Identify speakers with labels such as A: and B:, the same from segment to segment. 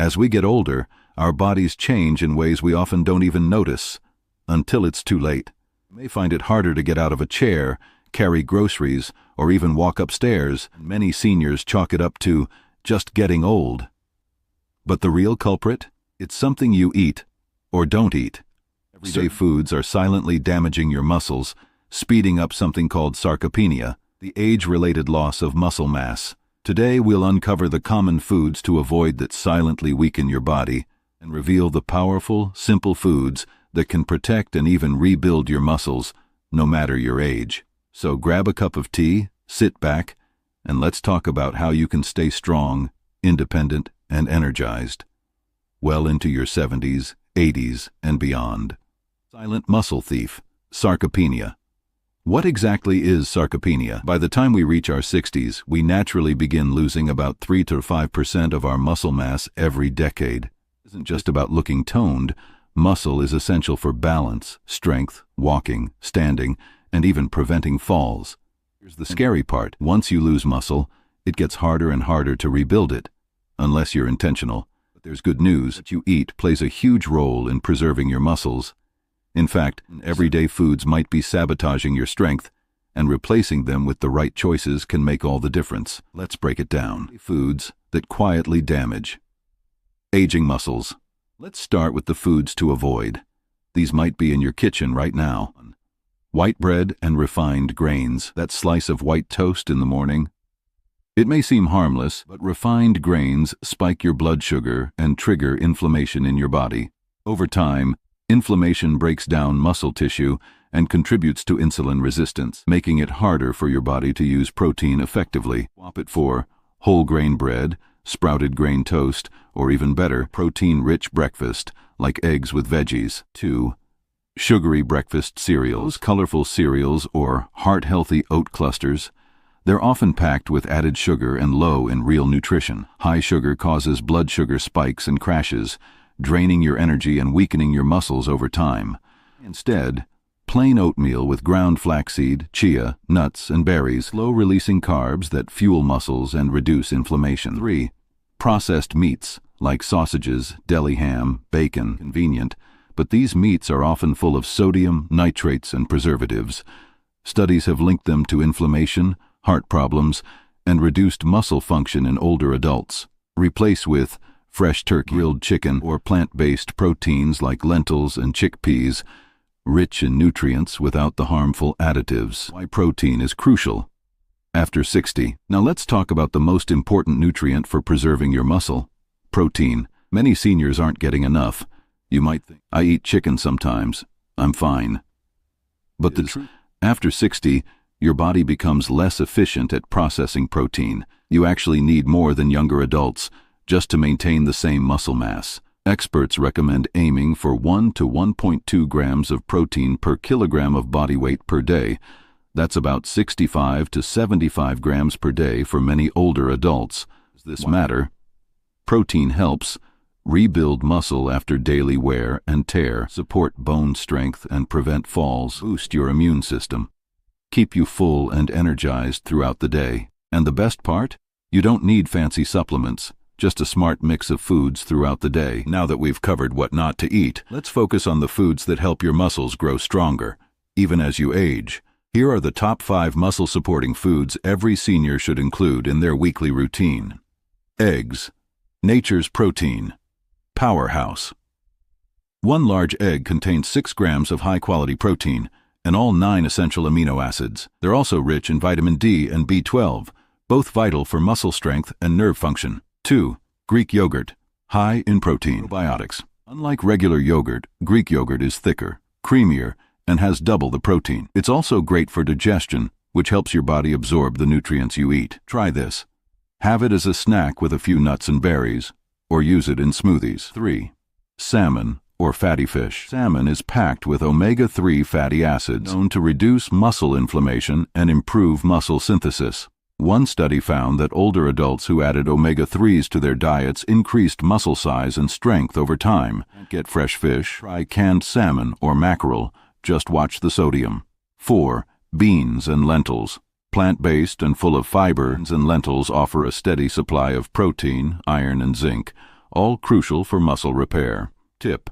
A: As we get older, our bodies change in ways we often don't even notice, until it's too late. You may find it harder to get out of a chair, carry groceries, or even walk upstairs. Many seniors chalk it up to just getting old. But the real culprit? It's something you eat or don't eat. Everyday foods are silently damaging your muscles, speeding up something called sarcopenia, the age-related loss of muscle mass. Today we'll uncover the common foods to avoid that silently weaken your body and reveal the powerful, simple foods that can protect and even rebuild your muscles, no matter your age. So grab a cup of tea, sit back, and let's talk about how you can stay strong, independent, and energized well into your 70s, 80s, and beyond. Silent muscle thief, sarcopenia. What exactly is sarcopenia? By the time we reach our 60s, we naturally begin losing about 3 to 5% of our muscle mass every decade. It isn't just about looking toned. Muscle is essential for balance, strength, walking, standing, and even preventing falls. Here's the scary part. Once you lose muscle, it gets harder and harder to rebuild it, unless you're intentional. But there's good news. What you eat plays a huge role in preserving your muscles. In fact, everyday foods might be sabotaging your strength, and replacing them with the right choices can make all the difference. Let's break it down. Foods that quietly damage aging muscles. Let's start with the foods to avoid. These might be in your kitchen right now. White bread and refined grains, that slice of white toast in the morning. It may seem harmless, but refined grains spike your blood sugar and trigger inflammation in your body. Over time, inflammation breaks down muscle tissue and contributes to insulin resistance, making it harder for your body to use protein effectively. Swap it for whole grain bread, sprouted grain toast, or even better, protein-rich breakfast like eggs with veggies. 2. Sugary breakfast cereals, colorful cereals, or heart-healthy oat clusters. They're often packed with added sugar and low in real nutrition. High sugar causes blood sugar spikes and crashes, draining your energy and weakening your muscles over time. Instead, plain oatmeal with ground flaxseed, chia, nuts, and berries, slow-releasing carbs that fuel muscles and reduce inflammation. 3. Processed meats, like sausages, deli ham, bacon, convenient, but these meats are often full of sodium, nitrates, and preservatives. Studies have linked them to inflammation, heart problems, and reduced muscle function in older adults. Replace with fresh turkey, grilled chicken, or plant-based proteins like lentils and chickpeas, rich in nutrients without the harmful additives. Why protein is crucial. After 60. Now let's talk about the most important nutrient for preserving your muscle: protein. Many seniors aren't getting enough. You might think, I eat chicken sometimes, I'm fine. But after 60, your body becomes less efficient at processing protein. You actually need more than younger adults just to maintain the same muscle mass. Experts recommend aiming for 1 to 1.2 grams of protein per kilogram of body weight per day. That's about 65 to 75 grams per day for many older adults. Does this matter? Protein helps rebuild muscle after daily wear and tear, support bone strength and prevent falls, boost your immune system, keep you full and energized throughout the day. And the best part? You don't need fancy supplements, just a smart mix of foods throughout the day. Now that we've covered what not to eat, let's focus on the foods that help your muscles grow stronger, even as you age. Here are the top 5 muscle-supporting foods every senior should include in their weekly routine. Eggs, nature's protein, powerhouse. 1 large egg contains 6 grams of high-quality protein and all 9 essential amino acids. They're also rich in vitamin D and B12, both vital for muscle strength and nerve function. 2. Greek yogurt, high in protein. Probiotics. Unlike regular yogurt, Greek yogurt is thicker, creamier, and has double the protein. It's also great for digestion, which helps your body absorb the nutrients you eat. Try this. Have it as a snack with a few nuts and berries, or use it in smoothies. 3. Salmon, or fatty fish. Salmon is packed with omega-3 fatty acids known to reduce muscle inflammation and improve muscle synthesis. One study found that older adults who added omega-3s to their diets increased muscle size and strength over time. Get fresh fish, try canned salmon or mackerel. Just watch the sodium. 4. Beans and lentils. Plant-based and full of fiber, beans and lentils offer a steady supply of protein, iron, and zinc, all crucial for muscle repair. Tip: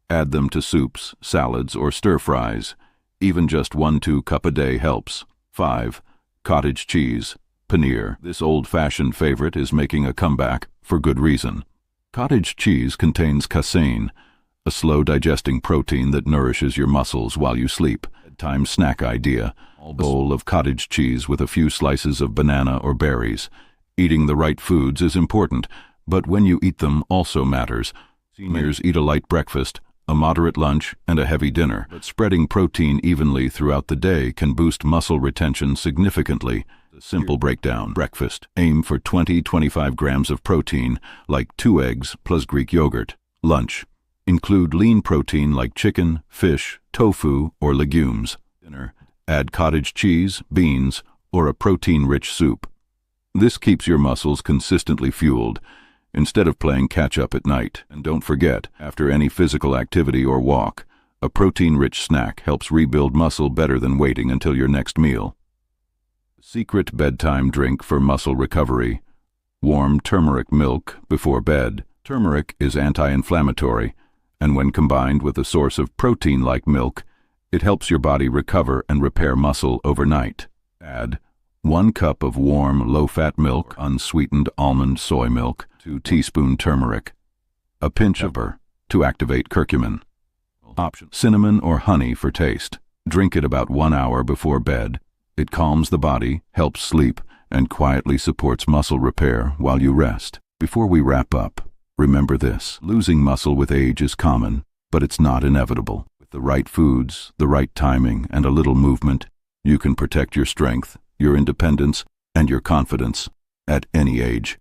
A: add them to soups, salads, or stir-fries. Even just 1-2 cup a day helps. 5. Cottage cheese, paneer. This old-fashioned favorite is making a comeback for good reason. Cottage cheese contains casein, a slow-digesting protein that nourishes your muscles while you sleep. Bedtime snack idea: a bowl of cottage cheese with a few slices of banana or berries. Eating the right foods is important, but when you eat them also matters. Seniors eat a light breakfast, a moderate lunch, and a heavy dinner, but spreading protein evenly throughout the day can boost muscle retention significantly. A simple breakdown: breakfast, aim for 20-25 grams of protein, like 2 eggs plus Greek yogurt. Lunch, include lean protein like chicken, fish, tofu, or legumes. Dinner, add cottage cheese, beans, or a protein-rich soup. This keeps your muscles consistently fueled, instead of playing catch-up at night. And don't forget, after any physical activity or walk, a protein-rich snack helps rebuild muscle better than waiting until your next meal. Secret bedtime drink for muscle recovery: warm turmeric milk before bed. Turmeric is anti-inflammatory, and when combined with a source of protein like milk, it helps your body recover and repair muscle overnight. Add 1 cup of warm, low-fat milk, unsweetened almond soy milk, 2 teaspoon turmeric, a pinch of pepper to activate curcumin. Option: cinnamon or honey for taste. Drink it about 1 hour before bed. It calms the body, helps sleep, and quietly supports muscle repair while you rest. Before we wrap up, remember this: losing muscle with age is common, but it's not inevitable. With the right foods, the right timing, and a little movement, you can protect your strength, your independence, and your confidence at any age.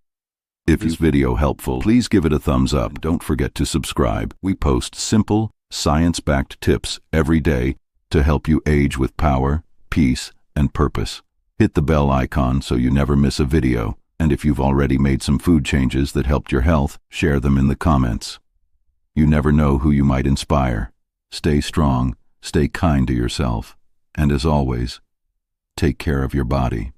A: If this video helpful, please give it a thumbs up. Don't forget to subscribe. We post simple, science-backed tips every day to help you age with power, peace, and purpose. Hit the bell icon so you never miss a video. And if you've already made some food changes that helped your health, share them in the comments. You never know who you might inspire. Stay strong, stay kind to yourself, and as always, take care of your body.